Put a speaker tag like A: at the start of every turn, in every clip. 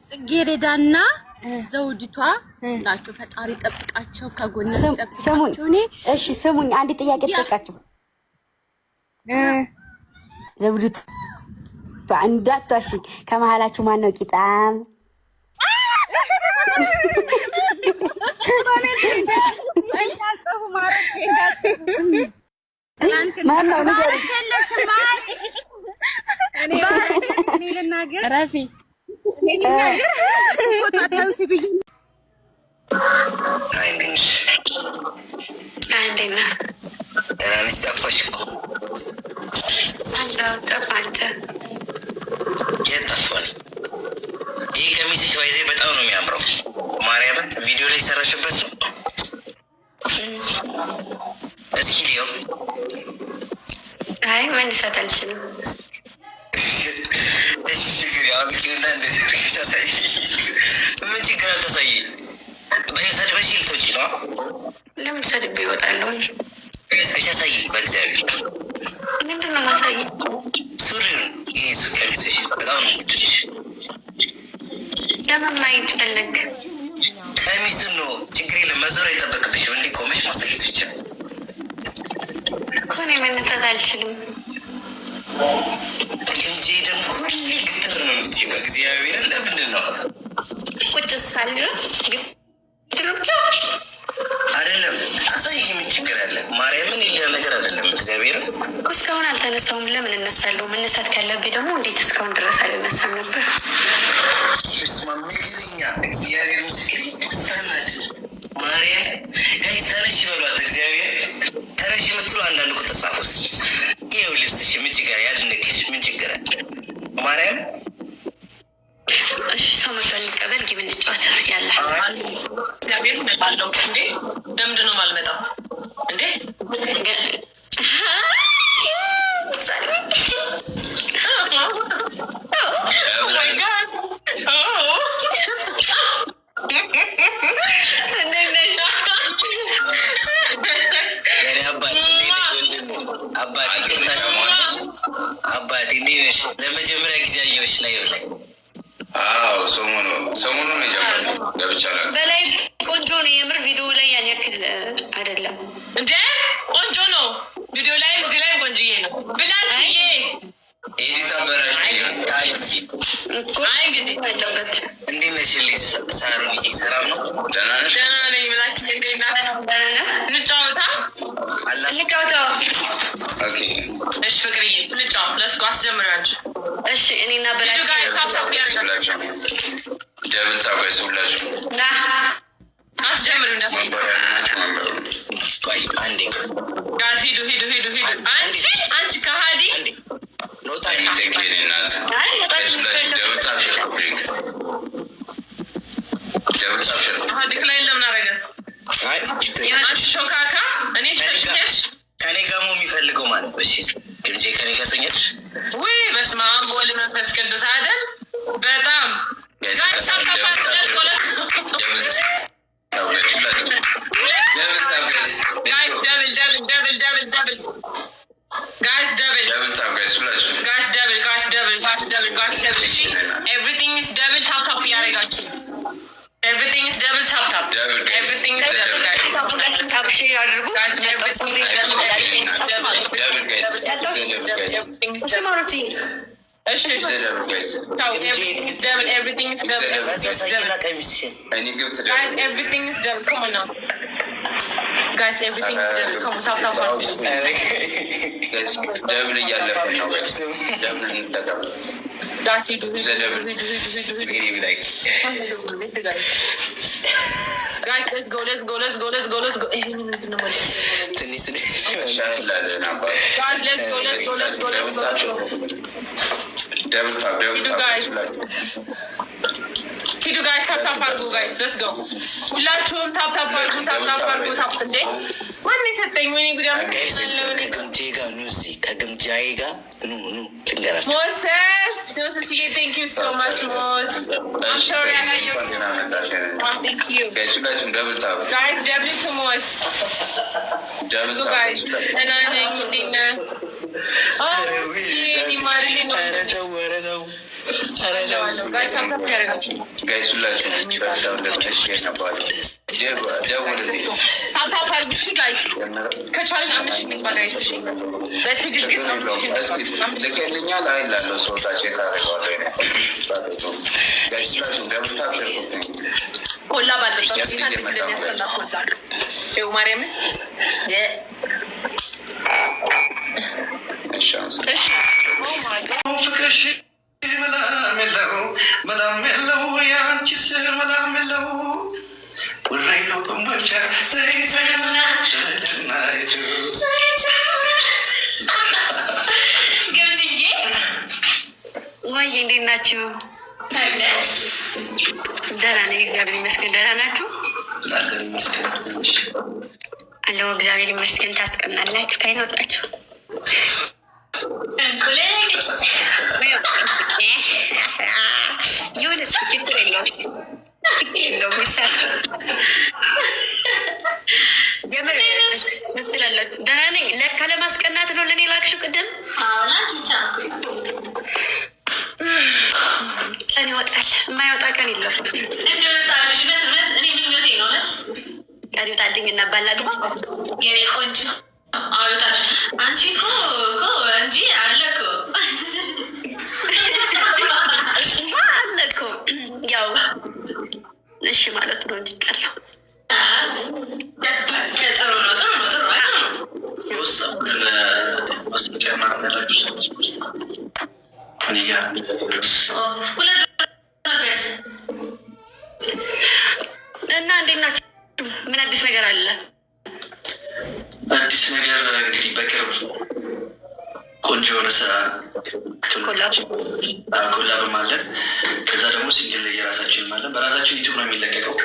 A: ጽጌረዳና ዘውዲቷ ናቸው። ፈጣሪ ጠብቃቸው ከጎነ ጠብቃቸው።
B: እሺ ስሙኝ፣ አንድ ጥያቄ ጠይቃችሁ። ዘውዲቱ እንዳትዋሺ፣ ከመሀላችሁ ማን ነው ቂጣም? ማን ነው
A: ረፊ
C: ይህ ቀሚስሽ ባይዜ በጣም ነው የሚያምረው። ማርያምን ቪዲዮ ላይ ሰራሽበት ነው። እስኪ ሊሆን
D: አይ መነሳት አልችልም።
C: እሺ ችግር ያውልቂና እንደዚህ ታሳይ። ምን ችግር አልታሳይ። በሰድበሽ ልቶች ነው።
D: ለምን ሰድቤ ይወጣለሁ?
C: እሺ አሳይ። በእግዚአብሔር
D: ምንድን ነው ማሳይ?
C: ሱሪውን ይሄ ቀሚስሽ በጣም ነው የምወድልሽ።
D: ለምን ማየት ፈለግ?
C: ቀሚሱን ነው። ችግር የለም መዞር አይጠበቅብሽም። እንዲህ ቆመሽ ማሳየት ብቻ
D: እኮ። እኔ መነሳት አልችልም
C: እንጂ ደግሞ ሁሌ ግትር ነው የምትይው። እግዚአብሔር ለምንድን ነው
D: ቁጭ ሳል ግትር ብቻ
C: አይደለም? አሳይ። ምን ችግር አለ? ማርያምን የሌላ ነገር አይደለም። እግዚአብሔር
D: እስካሁን አልተነሳውም። ለምን እነሳለሁ? መነሳት ካለብኝ ደግሞ እንዴት እስካሁን ድረስ አልነሳም ነበር?
C: ስማ ምክርኛ እግዚአብሔር ምስክር ሳናድድ ማርያም ጋይ ተነሽ በሏት። እግዚአብሔር ተነሽ የምትሉ አንዳንድ ቁጥር ጻፉ። ይኸው ልብስሽ ምን ችግር ያድንቅሽ? ምን ችግር አለ? ማርያም
D: እሺ ሰው መቶ እንቀበል። ግብ እንጫወት ያለ
E: እግዚአብሔር እመጣለሁ እንዴ? ለምንድን ነው የማልመጣው እንዴ?
C: አባቴ እንዴት ነሽ? ለመጀመሪያ ጊዜ አየሁሽ ላይ ብላይ።
F: አዎ ሰሞኑን የጀመረው ገብቻ
D: በላይ ቆንጆ ነው የምር። ቪዲዮ ላይ ያን ያክል አይደለም
E: እንዴ? ቆንጆ ነው ቪዲዮ ላይ፣ እዚህ ላይ ቆንጆዬ ነው ብላችዬ
F: ኤዲት አበራሽ
E: አይ እንግዲህ
D: ያለበት
C: እንዴት ነሽ? ሳሩን ይሄ ሰላም ነው?
F: ደህና ነሽ?
E: ደህና ነኝ ብላችሁ እንዴት ናችሁ? እንጫወታ
D: እንጫወታ።
F: ኦኬ
E: እሺ ፍቅርዬ እንጫወት። ለስኩ አስጀምራችሁ።
D: እሺ እኔና በላይ
F: ደብል ታባይ ሁላችሁ
D: ና
E: አስጀምሩ።
C: አንዴ
E: ጋዝ ሂዱ። አንቺ ከሃዲ
C: ኖታ
F: ናት።
E: ሀዲክ ላይ ለምን አረገ? አንቺ ሾካካ እኔ ተሽከሽ
C: ከኔ ጋር ሞ የሚፈልገው ማለት እሺ ግምጄ ከኔ ጋር ተኛች
E: ወይ? በስመ አብ ወወልድ ወመንፈስ ቅዱስ አይደል? በጣም ጋይስ everything is double tap tap ያረጋችሁ everything is double tap tap everything is double guys
D: tap share አድርጉ
E: እሺ everything is double everything is double everything is double come on now guys everything is double come on tap tap
F: guys double እያለፈ ነው guys double እንጠቀም
E: That's it. Guys, let's go. Guys, let's go.
F: Double tap.
E: Hidu guys, tap argo guys. Let's go. ሁላችሁም tap argo tap እንዴ ማን ይሰጠኝ? ወይኔ ጉዳም
C: ከግምጄ ጋር ኑሲ ከግምጃዬ ጋር ኑ ልንገራችሁ።
E: Moses, thank you so much, Moses. I'm sorry I had you. Thank you.
F: Guys, you guys double tap.
E: Guys, double to Moses.
F: Double tap.
E: Guys, and I'm dinner. Oh, ni Marilyn.
F: ጋይስ ሁላችሁ ናቸው ልከልኛል አይላለሁ ሰዎቻቸው
E: ኮላ ባለበት ማርያም
C: ፍቅርሽ መላም የለው ያንቺ ስር መላም የለው ወሬሎ ኮምቦልቻ
D: ገብዝዬ ወይ እንዴት ናችሁ? ደህና ነኝ እግዚአብሔር ይመስገን። ደህና ናችሁ? አለሁ እግዚአብሔር ይመስገን። ታስቀናላችሁ ካይወጣችሁ ይሁን እስኪ ችግር የለውም ይሳል ትላላችሁ። ደህና ነኝ ለካ ለማስቀናት ነው ለእኔ ላክሽው ቅድም ቀን ይወጣል የማይወጣ ቀን የለም። ቀን ይወጣልኝ እና ባላግባ የኔ ቆንጆ አውጣሽ አንቺ እኮ እንጂ አለ እኮ እሱማ አለ እኮ ያው እሺ ማለት ነው እንጂ ቀረው ጥሩ ነው ጥሩ ነው ጥሩ እና እንዴት ናችሁ? ምን አዲስ ነገር አለ?
C: አዲስ ነገር እንግዲህ በቅርብ ቆንጆ የሆነ ስራ ኮላብም አለን። ከዛ ደግሞ ሲንግል ላይ የራሳችንም አለን። በራሳችን ዩቱብ ነው የሚለቀቀው።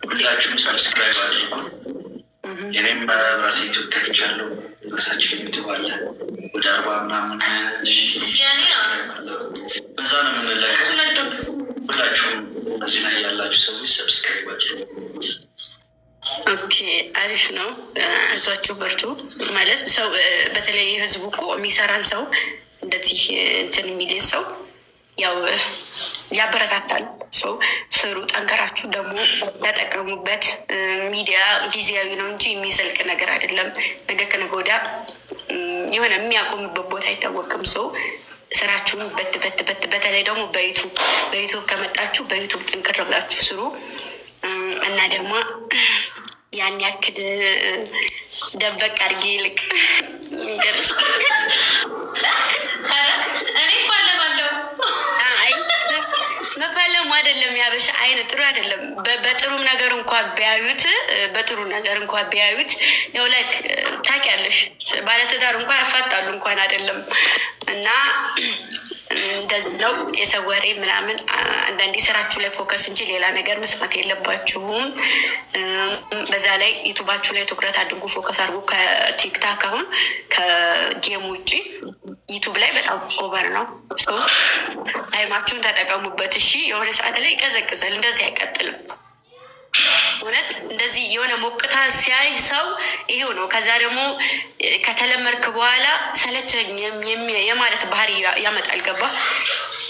C: ሁላችሁም ሰብስክራይብ አድርጉ። እኔም በራሴ ዩቱብ ከፍቻለሁ። ራሳችን ዩቱብ አለ ወደ 40 ምናምን በዛ ነው የምንለቀው። ሁላችሁም እዚህ ላይ ያላችሁ ሰዎች ሰብስክራይብ አድርጉ።
D: ኦኬ አሪፍ ነው። አይዟችሁ በርቱ። ማለት ሰው በተለይ ህዝቡ እኮ የሚሰራን ሰው እንደዚህ እንትን የሚልን ሰው ያው ያበረታታል። ሰው ስሩ፣ ጠንከራችሁ ደግሞ ተጠቀሙበት። ሚዲያ ጊዜያዊ ነው እንጂ የሚዘልቅ ነገር አይደለም። ነገ ከነገ ወዲያ የሆነ የሚያቆምበት ቦታ አይታወቅም። ሰው ስራችሁን በት በተለይ ደግሞ በዩቱብ ከመጣችሁ በዩቱብ ጥንክር ብላችሁ ስሩ እና ደግሞ ያን ያክል ደበቅ አድርጌ ይልቅ መፋለም አይደለም። ያበሻ አይነት ጥሩ አይደለም። በጥሩም ነገር እንኳን ቢያዩት ያው ላይክ ታውቂያለሽ፣ ባለትዳር እንኳን ያፋጣሉ እንኳን አይደለም እና እንደዚህ ነው የሰው ወሬ ምናምን። አንዳንዴ ስራችሁ ላይ ፎከስ እንጂ ሌላ ነገር መስማት የለባችሁም። በዛ ላይ ዩቱባችሁ ላይ ትኩረት አድርጉ፣ ፎከስ አድርጉ። ከቲክታክ አሁን ከጌም ውጭ ዩቱብ ላይ በጣም ኦቨር ነው። ሰው ታይማችሁን ተጠቀሙበት። እሺ የሆነ ሰዓት ላይ ይቀዘቅዛል፣ እንደዚህ አይቀጥልም። እውነት እንደዚህ የሆነ ሞቅታ ሲያይ ሰው ይሄው ነው። ከዛ ደግሞ ከተለመድክ በኋላ ሰለቸኝ የማለት ባህሪ ያመጣል። ገባ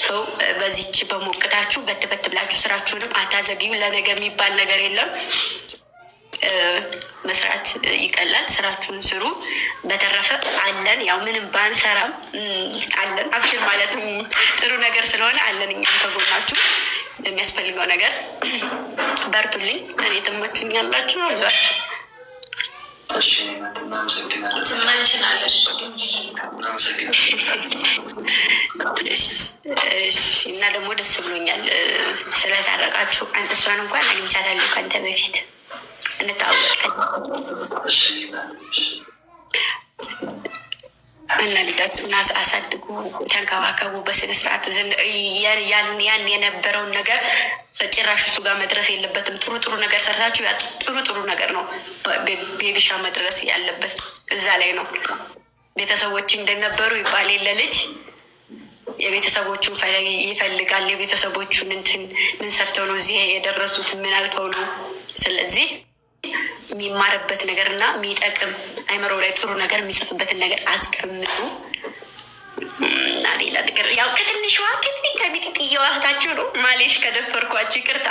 D: ሰው በዚች በሞቅታችሁ በት ብላችሁ ስራችሁንም አታዘግዩ። ለነገ የሚባል ነገር የለም። መስራት ይቀላል። ስራችሁን ስሩ። በተረፈ አለን ያው ምንም ባንሰራም አለን። አብሽር ማለትም ጥሩ ነገር ስለሆነ አለን እኛም ከጎናችሁ የሚያስፈልገው ነገር በርቱልኝ። እኔ ትመችኛላችሁ አላችሁ ትመችናለሽ እና ደግሞ ደስ ብሎኛል ስለታረቃችሁ። እሷን እንኳን አግኝቻታለሁ ከአንተ በፊት እንታወቃለን እና ልጃችሁን አሳድጉ፣ ተንከባከቡ በስነስርዓት። ያን የነበረውን ነገር ጭራሽ እሱ ጋር መድረስ የለበትም። ጥሩ ነገር ሰርታችሁ ጥሩ ነገር ነው ቤቢሻ መድረስ ያለበት እዛ ላይ ነው። ቤተሰቦች እንደነበሩ ይባል የለ ልጅ የቤተሰቦቹን ይፈልጋል። የቤተሰቦቹን እንትን ምን ሰርተው ነው እዚህ የደረሱት? ምን አልፈው ነው? ስለዚህ የሚማርበት ነገር እና የሚጠቅም አይምሮ ላይ ጥሩ ነገር የሚጽፍበትን ነገር አስቀምጡ እና ሌላ ነገር ያው ከትንሿ ከቤትየዋ እህታችሁ ነው። ማሌሽ ከደፈርኳችሁ ይቅርታ።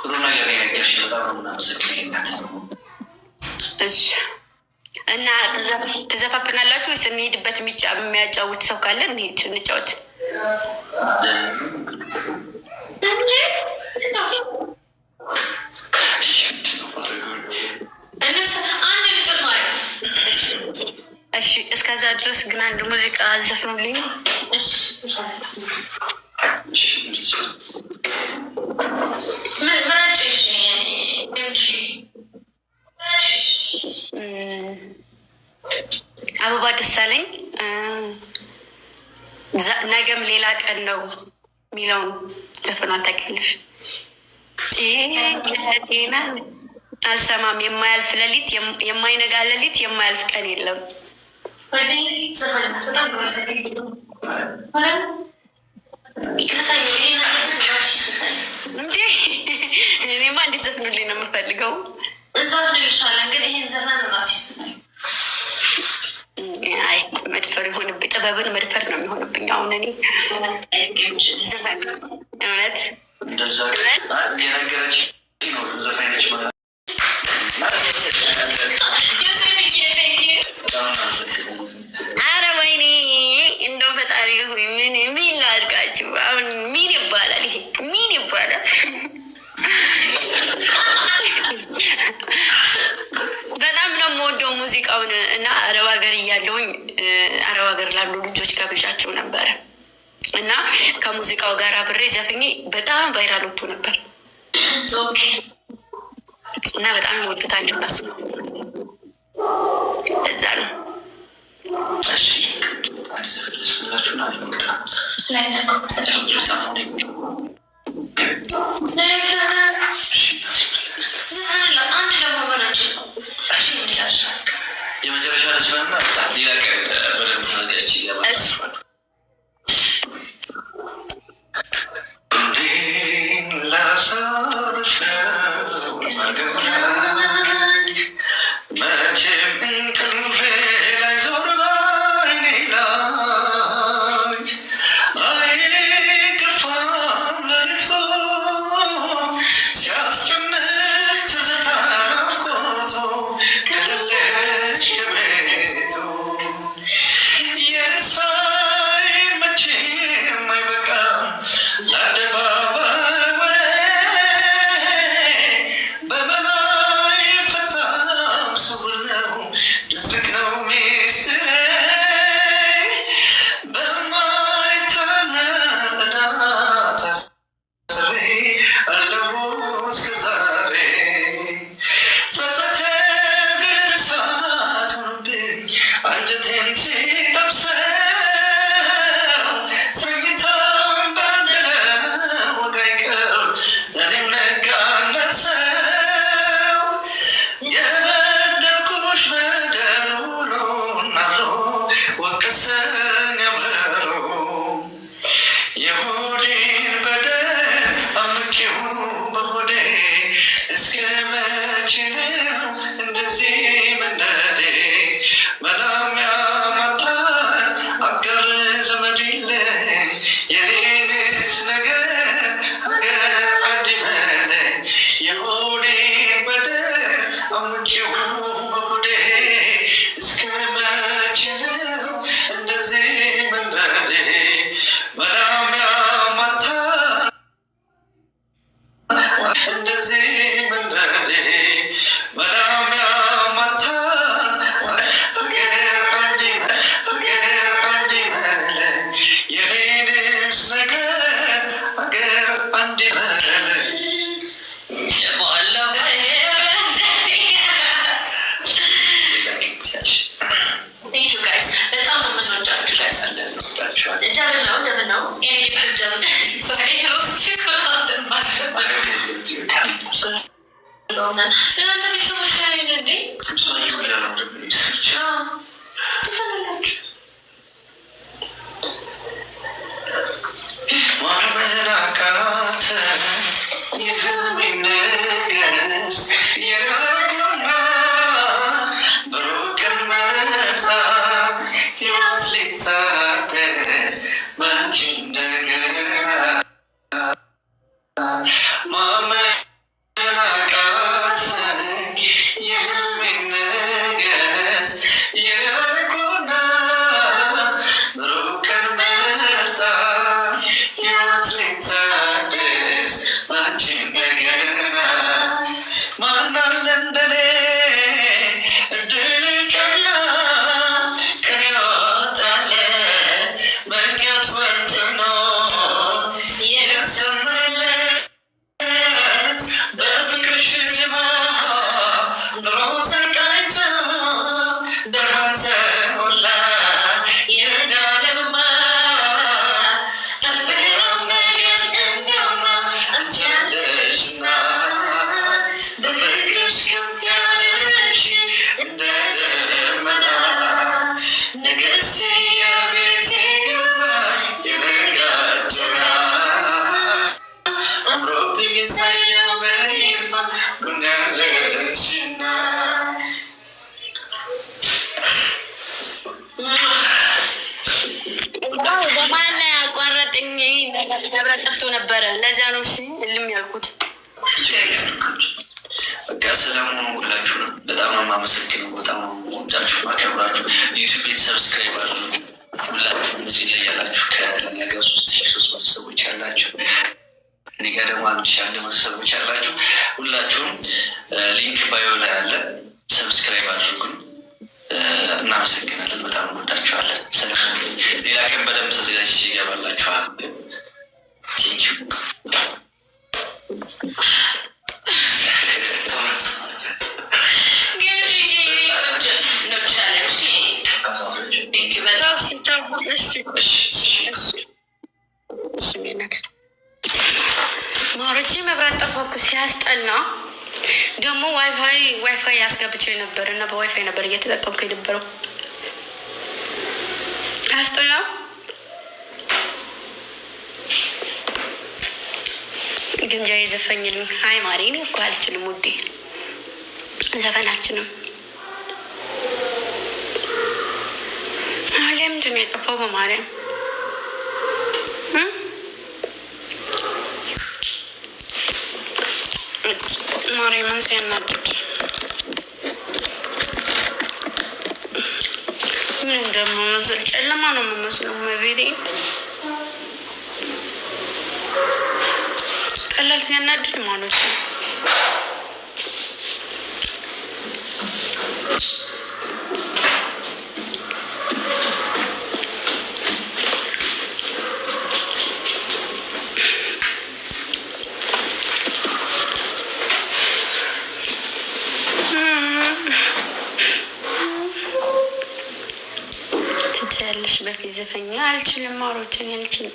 C: ጥሩ ነገር የነገርሽ በጣም ነው የምናመሰግንላት።
D: እሺ እና ትዘፋፍናላችሁ ወይስ እንሂድበት? የሚያጫውት ሰው ካለ እንሂድ እንጫወት። እሺ እስከዛ ድረስ ግን አንድ ሙዚቃ ዘፍኑልኝ። አበባ ደሳለኝ ነገም ሌላ ቀን ነው የሚለውን ዘፈኗን ታውቂያለሽ? ጭንቀቴን አልሰማም የማያልፍ ሌሊት የማይነጋ ሌሊት የማያልፍ ቀን የለም። እንዴ እኔማ እንዴት ዘፍኑልኝ ነው የምፈልገው።
E: እንዘፍንልሻለን ግን ይሄን ዘፈን ራስሽ
D: አይ መድፈር የሆንብኝ ጥበብን መድፈር ነው የሚሆንብኝ። አሁን እኔ እውነት
C: እንደዛ የነገረች ነው ዘፋኞች ማለት
D: አረ ወይኔ እንደው ፈጣሪ ሆይ ምን ላድርጋችሁ አሁን? ምን ይባላል ይሄ? ምን ይባላል? በጣም ነው የምወደው ሙዚቃውን እና አረብ ሀገር እያለሁኝ አረብ ሀገር ላሉ ልጆች ጋብዣቸው ነበረ እና ከሙዚቃው ጋር አብሬ ዘፍኜ በጣም ቫይራል ወጥቶ ነበር እና በጣም ይወዱታል ልባስ እዛ ነው።
C: የመጨረሻ ደስበና ሌላ በደንብ ተዘጋጅ
D: መብራት ጠፍቶ ነበረ። ለዚያ ነው እሺ እልም ያልኩት።
C: በቃ ሰለሞን ሁላችሁ ነው። በጣም ነው የማመሰግነው። በጣም ነው የምወዳችሁ ማከብራችሁ። ዩቲዩብ ሰብስክራይብ አድርጉ። ሁላችሁም እዚህ ላይ ያላችሁ ከነገ 3300 ሰዎች ያላችሁ፣ እኔ ጋር ደግሞ 1100 ሰዎች ያላችሁ ሁላችሁም ሊንክ ባዮ ላይ አለ። ሰብስክራይብ አድርጉን። እናመሰግናለን። በጣም እንወዳችኋለን። ሰለሞን ሌላ ቀን በደንብ ተዘጋጅ ይገባላችኋል።
D: ማሮቼ መብራት ጠፋ እኮ ሲያስጠላ። ደግሞ ዋይፋይ ያስገብቼው ነበር እና በዋይፋይ ነበር እየተጠቀምኩ የነበረው። አያስጠላ? ግምጃ የዘፈኝልኝ። አይ ማሪ እኔ እኮ አልችልም ውዴ፣ ዘፈናችንም ለምንድን ነው የጠፋው? በማርያም ማርያምን ሲያናድድ ምን እንደምመስል ጨለማ ነው የምመስለው። መቤቴ ቀላል ሲያናድድ ማለት ነው። ትችያለሽ በፊት ዘፈኛ አልችልም። ማሮችን አልችልም።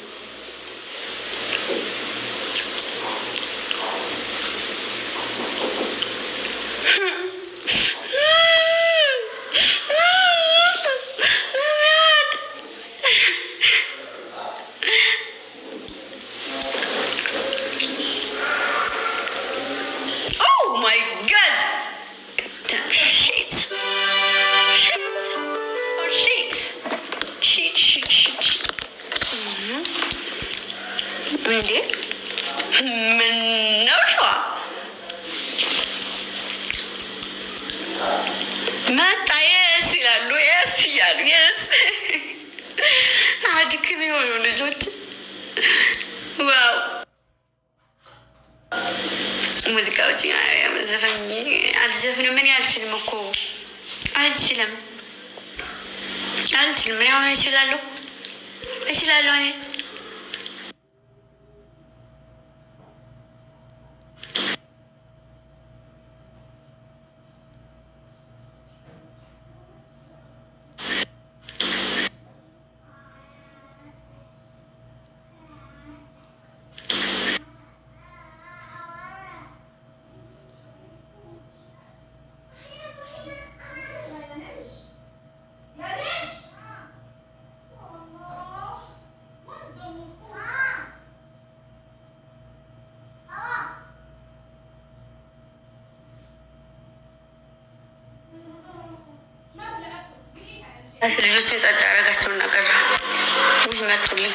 D: እንዴ ምን ነው ሸዋ መጣ? የስ ይላሉ፣ የስ እያሉ የስ አድክም የሆኑ ልጆች። ዋው ሙዚቃዎች ዘፈኝ አልዘፍንም። ምን አልችልም እኮ አልችልም። ምን ያሆነ እችላለሁ እኔ ልጆችን ጸጥ ያደረጋቸውን ነገር ይመጡልኝ።